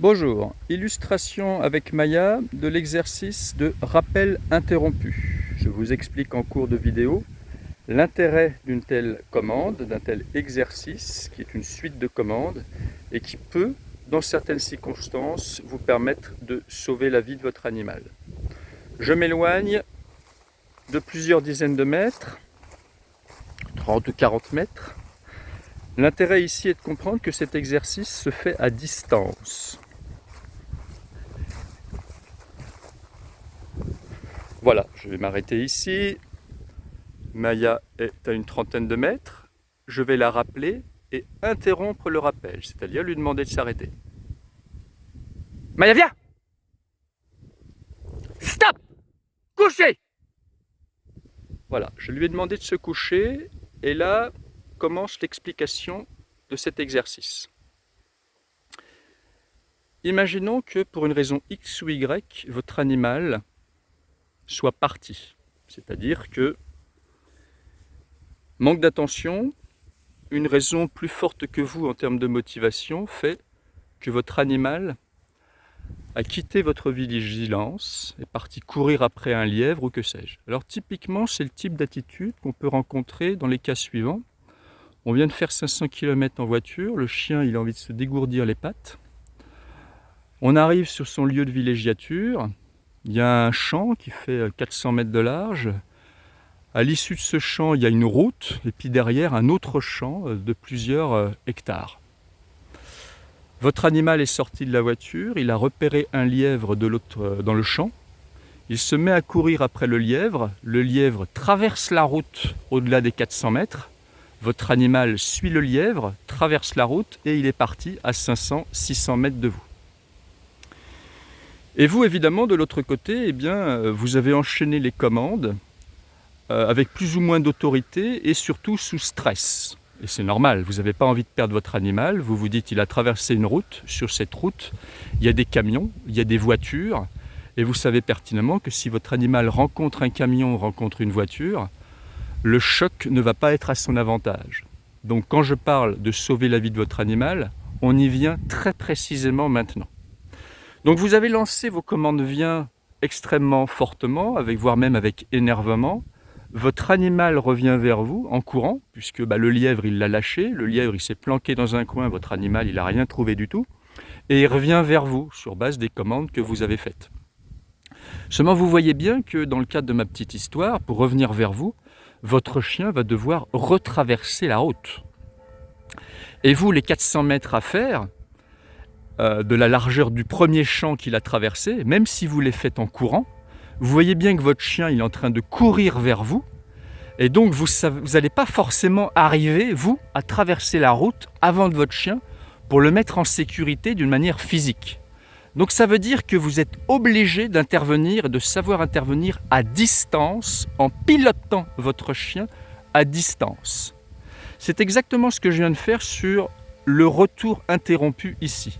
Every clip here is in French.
Bonjour, illustration avec Maya de l'exercice de rappel interrompu. Je vous explique en cours de vidéo l'intérêt d'une telle commande, d'un tel exercice qui est une suite de commandes et qui peut, dans certaines circonstances, vous permettre de sauver la vie de votre animal. Je m'éloigne de plusieurs dizaines de mètres, 30 ou 40 mètres. L'intérêt ici est de comprendre que cet exercice se fait à distance. Voilà, je vais m'arrêter ici. Maya est à une trentaine de mètres. Je vais la rappeler et interrompre le rappel, c'est-à-dire lui demander de s'arrêter. Maya, viens! Stop! Coucher! Voilà, je lui ai demandé de se coucher et là commence l'explication de cet exercice. Imaginons que pour une raison X ou Y, votre animal soit parti. C'est-à-dire que manque d'attention, une raison plus forte que vous en termes de motivation fait que votre animal a quitté votre vigilance, est parti courir après un lièvre ou que sais-je. Alors typiquement, c'est le type d'attitude qu'on peut rencontrer dans les cas suivants. On vient de faire 500 km en voiture, le chien il a envie de se dégourdir les pattes. On arrive sur son lieu de villégiature, il y a un champ qui fait 400 mètres de large. À l'issue de ce champ, il y a une route, et puis derrière, un autre champ de plusieurs hectares. Votre animal est sorti de la voiture, il a repéré un lièvre dans le champ. Il se met à courir après le lièvre traverse la route au-delà des 400 mètres. Votre animal suit le lièvre, traverse la route et il est parti à 500-600 mètres de vous. Et vous, évidemment, de l'autre côté, eh bien, vous avez enchaîné les commandes avec plus ou moins d'autorité et surtout sous stress. Et c'est normal, vous n'avez pas envie de perdre votre animal, vous vous dites il a traversé une route, sur cette route, il y a des camions, il y a des voitures, et vous savez pertinemment que si votre animal rencontre un camion, rencontre une voiture, le choc ne va pas être à son avantage. Donc quand je parle de sauver la vie de votre animal, on y vient très précisément maintenant. Donc vous avez lancé vos commandes viens extrêmement fortement, voire même avec énervement. Votre animal revient vers vous en courant, puisque le lièvre il l'a lâché, le lièvre il s'est planqué dans un coin, votre animal il n'a rien trouvé du tout, et il revient vers vous sur base des commandes que vous avez faites. Seulement vous voyez bien que dans le cadre de ma petite histoire, pour revenir vers vous, votre chien va devoir retraverser la route. Et vous, les 400 mètres à faire, de la largeur du premier champ qu'il a traversé, même si vous les faites en courant, vous voyez bien que votre chien il est en train de courir vers vous, et donc vous n'allez pas forcément arriver, vous, à traverser la route avant de votre chien pour le mettre en sécurité d'une manière physique. Donc ça veut dire que vous êtes obligé d'intervenir, de savoir intervenir à distance, en pilotant votre chien à distance. C'est exactement ce que je viens de faire sur le retour interrompu ici.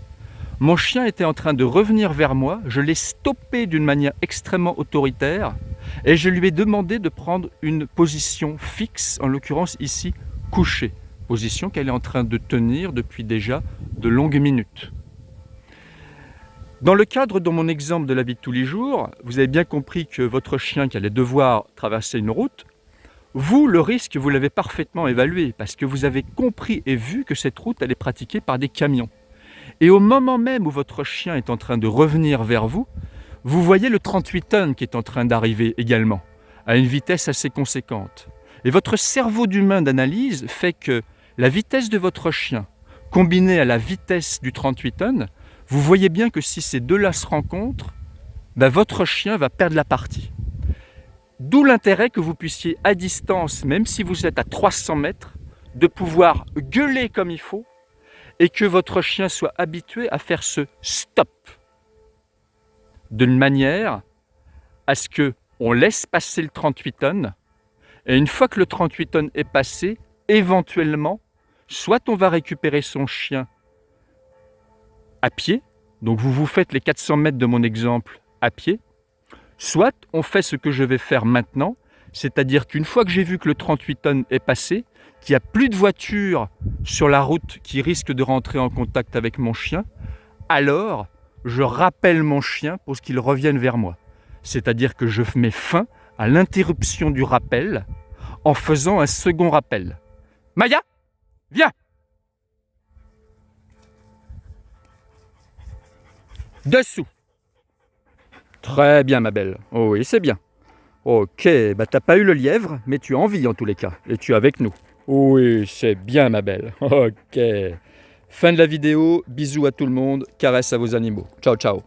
Mon chien était en train de revenir vers moi, je l'ai stoppé d'une manière extrêmement autoritaire et je lui ai demandé de prendre une position fixe, en l'occurrence ici couchée, position qu'elle est en train de tenir depuis déjà de longues minutes. Dans le cadre de mon exemple de la vie de tous les jours, vous avez bien compris que votre chien qui allait devoir traverser une route, vous, le risque, vous l'avez parfaitement évalué parce que vous avez compris et vu que cette route elle est pratiquée par des camions. Et au moment même où votre chien est en train de revenir vers vous, vous voyez le 38 tonnes qui est en train d'arriver également, à une vitesse assez conséquente. Et votre cerveau d'humain d'analyse fait que la vitesse de votre chien, combinée à la vitesse du 38 tonnes, vous voyez bien que si ces deux-là se rencontrent, votre chien va perdre la partie. D'où l'intérêt que vous puissiez à distance, même si vous êtes à 300 mètres, de pouvoir gueuler comme il faut, et que votre chien soit habitué à faire ce stop d'une manière à ce qu'on laisse passer le 38 tonnes et une fois que le 38 tonnes est passé, éventuellement, soit on va récupérer son chien à pied, donc vous faites les 400 mètres de mon exemple à pied, soit on fait ce que je vais faire maintenant, c'est-à-dire qu'une fois que j'ai vu que le 38 tonnes est passé, qu'il n'y a plus de voitures sur la route qui risquent de rentrer en contact avec mon chien, alors je rappelle mon chien pour qu'il revienne vers moi. C'est-à-dire que je mets fin à l'interruption du rappel en faisant un second rappel. Maya, viens! Dessous. Très bien, ma belle. Oh oui, c'est bien. Ok, bah t'as pas eu le lièvre, mais tu as envie en tous les cas. Et tu es avec nous. Oui, c'est bien, ma belle. Ok. Fin de la vidéo. Bisous à tout le monde. Caresses à vos animaux. Ciao, ciao.